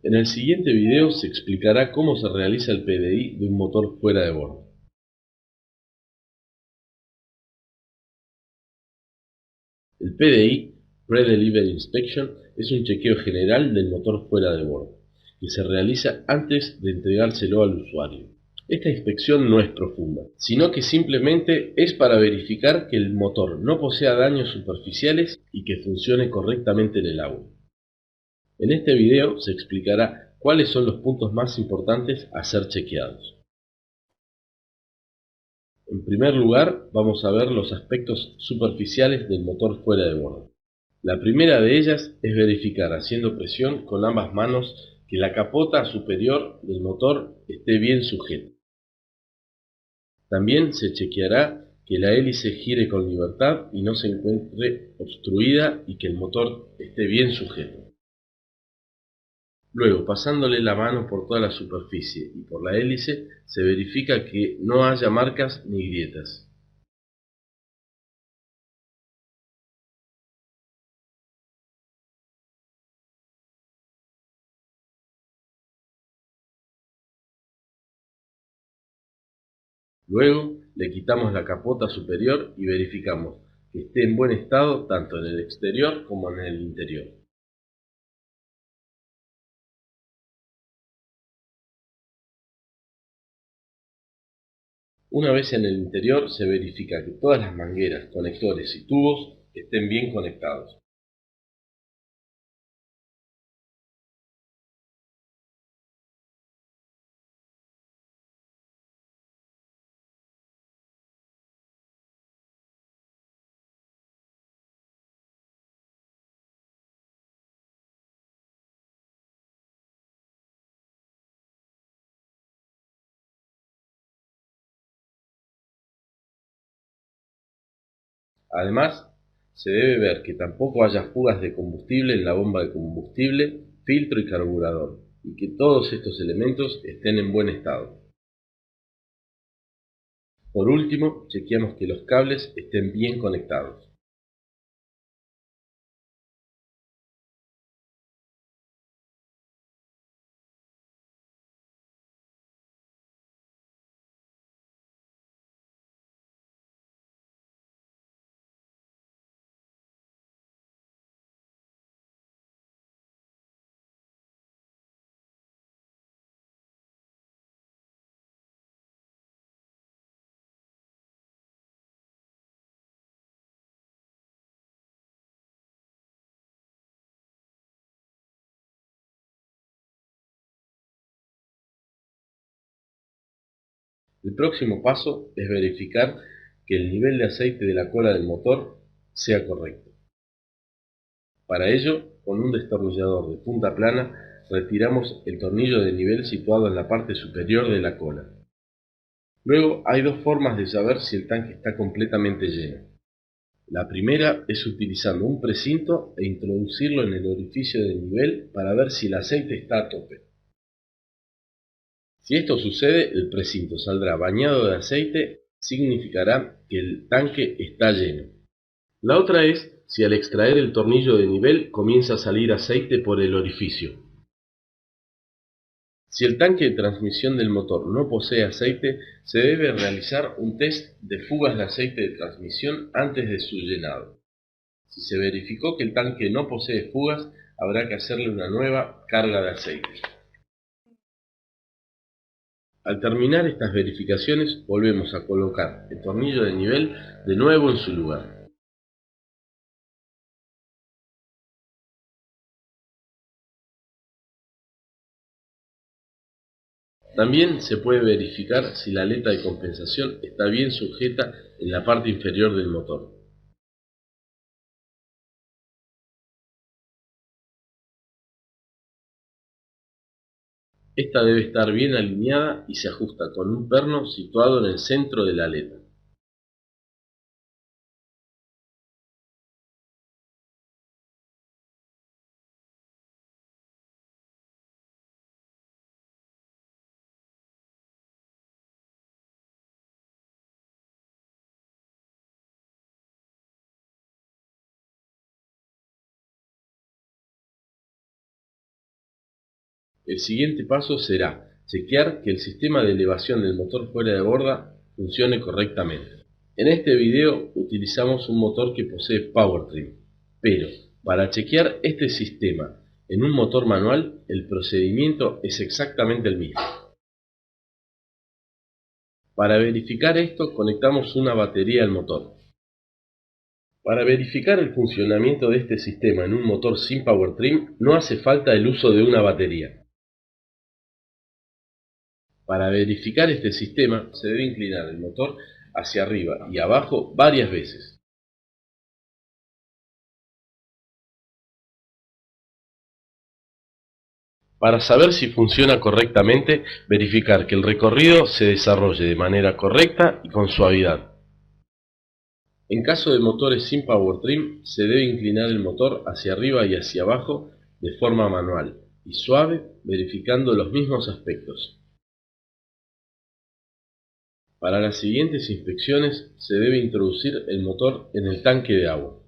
En el siguiente video se explicará cómo se realiza el PDI de un motor fuera de bordo. El PDI, Pre-Delivery Inspection, es un chequeo general del motor fuera de bordo, que se realiza antes de entregárselo al usuario. Esta inspección no es profunda, sino que simplemente es para verificar que el motor no posea daños superficiales y que funcione correctamente en el agua. En este video se explicará cuáles son los puntos más importantes a ser chequeados. En primer lugar, vamos a ver los aspectos superficiales del motor fuera de bordo. La primera de ellas es verificar haciendo presión con ambas manos que la capota superior del motor esté bien sujeta. También se chequeará que la hélice gire con libertad y no se encuentre obstruida y que el motor esté bien sujeto. Luego, pasándole la mano por toda la superficie y por la hélice, se verifica que no haya marcas ni grietas. Luego, le quitamos la capota superior y verificamos que esté en buen estado tanto en el exterior como en el interior. Una vez en el interior, se verifica que todas las mangueras, conectores y tubos estén bien conectados. Además, se debe ver que tampoco haya fugas de combustible en la bomba de combustible, filtro y carburador, y que todos estos elementos estén en buen estado. Por último, chequeamos que los cables estén bien conectados. El próximo paso es verificar que el nivel de aceite de la cola del motor sea correcto. Para ello, con un destornillador de punta plana, retiramos el tornillo de nivel situado en la parte superior de la cola. Luego hay dos formas de saber si el tanque está completamente lleno. La primera es utilizando un precinto e introducirlo en el orificio de nivel para ver si el aceite está a tope. Si esto sucede, el precinto saldrá bañado de aceite, significará que el tanque está lleno. La otra es si al extraer el tornillo de nivel comienza a salir aceite por el orificio. Si el tanque de transmisión del motor no posee aceite, se debe realizar un test de fugas de aceite de transmisión antes de su llenado. Si se verificó que el tanque no posee fugas, habrá que hacerle una nueva carga de aceite. Al terminar estas verificaciones, volvemos a colocar el tornillo de nivel de nuevo en su lugar. También se puede verificar si la aleta de compensación está bien sujeta en la parte inferior del motor. Esta debe estar bien alineada y se ajusta con un perno situado en el centro de la aleta. El siguiente paso será chequear que el sistema de elevación del motor fuera de borda funcione correctamente. En este video utilizamos un motor que posee Powertrim, pero para chequear este sistema en un motor manual, el procedimiento es exactamente el mismo. Para verificar esto, conectamos una batería al motor. Para verificar el funcionamiento de este sistema en un motor sin Powertrim, no hace falta el uso de una batería. Para verificar este sistema, se debe inclinar el motor hacia arriba y abajo varias veces. Para saber si funciona correctamente, verificar que el recorrido se desarrolle de manera correcta y con suavidad. En caso de motores sin Powertrim, se debe inclinar el motor hacia arriba y hacia abajo de forma manual y suave, verificando los mismos aspectos. Para las siguientes inspecciones, se debe introducir el motor en el tanque de agua.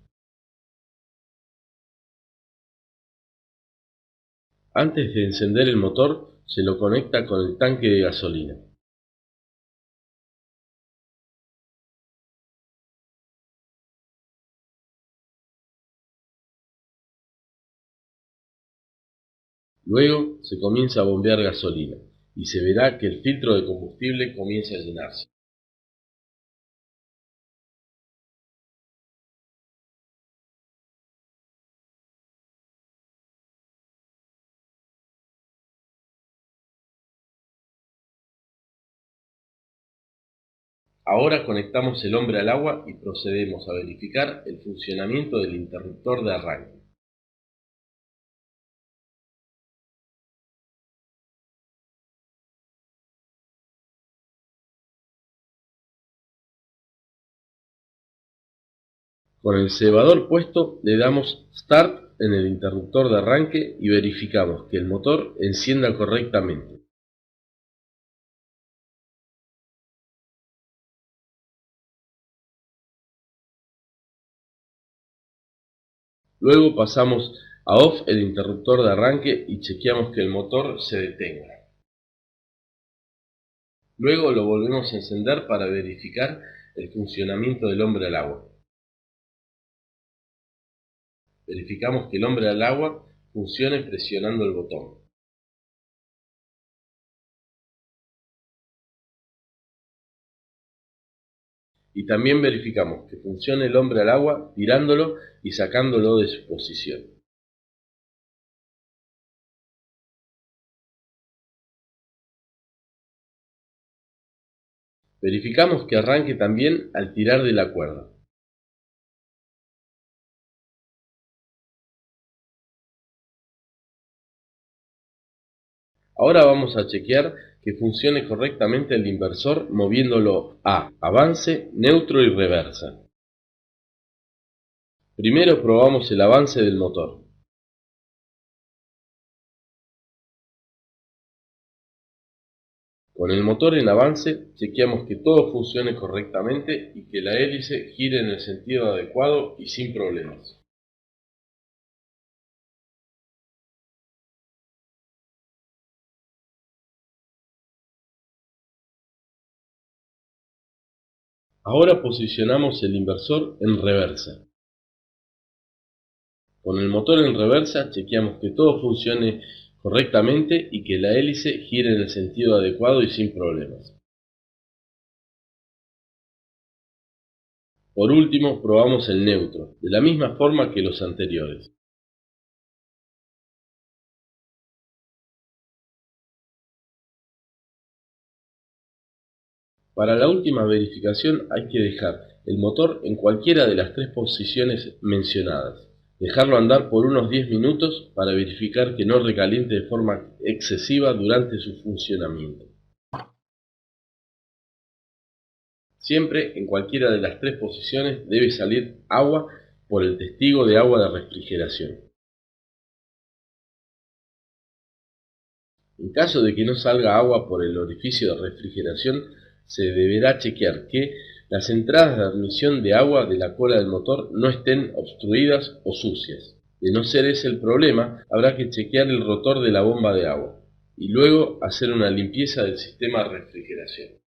Antes de encender el motor, se lo conecta con el tanque de gasolina. Luego se comienza a bombear gasolina y se verá que el filtro de combustible comienza a llenarse. Ahora conectamos el hombre al agua y procedemos a verificar el funcionamiento del interruptor de arranque. Con el cebador puesto le damos Start en el interruptor de arranque y verificamos que el motor encienda correctamente. Luego pasamos a Off el interruptor de arranque y chequeamos que el motor se detenga. Luego lo volvemos a encender para verificar el funcionamiento del hombre al agua. Verificamos que el hombre al agua funcione presionando el botón. Y también verificamos que funcione el hombre al agua tirándolo y sacándolo de su posición. Verificamos que arranque también al tirar de la cuerda. Ahora vamos a chequear que funcione correctamente el inversor moviéndolo a avance, neutro y reversa. Primero probamos el avance del motor. Con el motor en avance, chequeamos que todo funcione correctamente y que la hélice gire en el sentido adecuado y sin problemas. Ahora posicionamos el inversor en reversa. Con el motor en reversa, chequeamos que todo funcione correctamente y que la hélice gire en el sentido adecuado y sin problemas. Por último, probamos el neutro, de la misma forma que los anteriores. Para la última verificación hay que dejar el motor en cualquiera de las tres posiciones mencionadas. Dejarlo andar por unos 10 minutos para verificar que no recaliente de forma excesiva durante su funcionamiento. Siempre en cualquiera de las tres posiciones debe salir agua por el testigo de agua de refrigeración. En caso de que no salga agua por el orificio de refrigeración, se deberá chequear que las entradas de admisión de agua de la cola del motor no estén obstruidas o sucias. De no ser ese el problema, habrá que chequear el rotor de la bomba de agua. y luego hacer una limpieza del sistema de refrigeración.